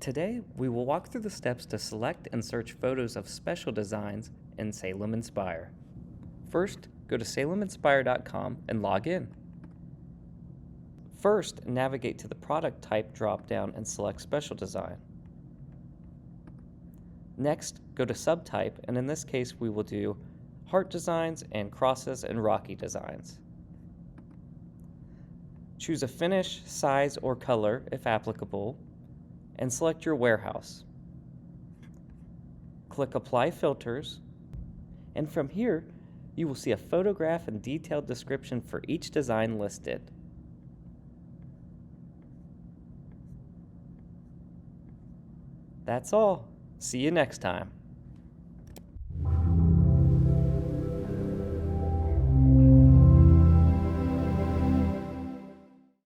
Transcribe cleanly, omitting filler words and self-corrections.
Today, we will walk through the steps to select and search photos of special designs in Salem Inspire. First, go to saleminspire.com and log in. First, navigate to the Product Type drop-down and select Special Design. Next, go to Subtype, and in this case we will do Heart Designs and Crosses and Rocky Designs. Choose a finish, size, or color, if applicable, and select your warehouse. Click Apply Filters, and from here, you will see a photograph and detailed description for each design listed. That's all. See you next time.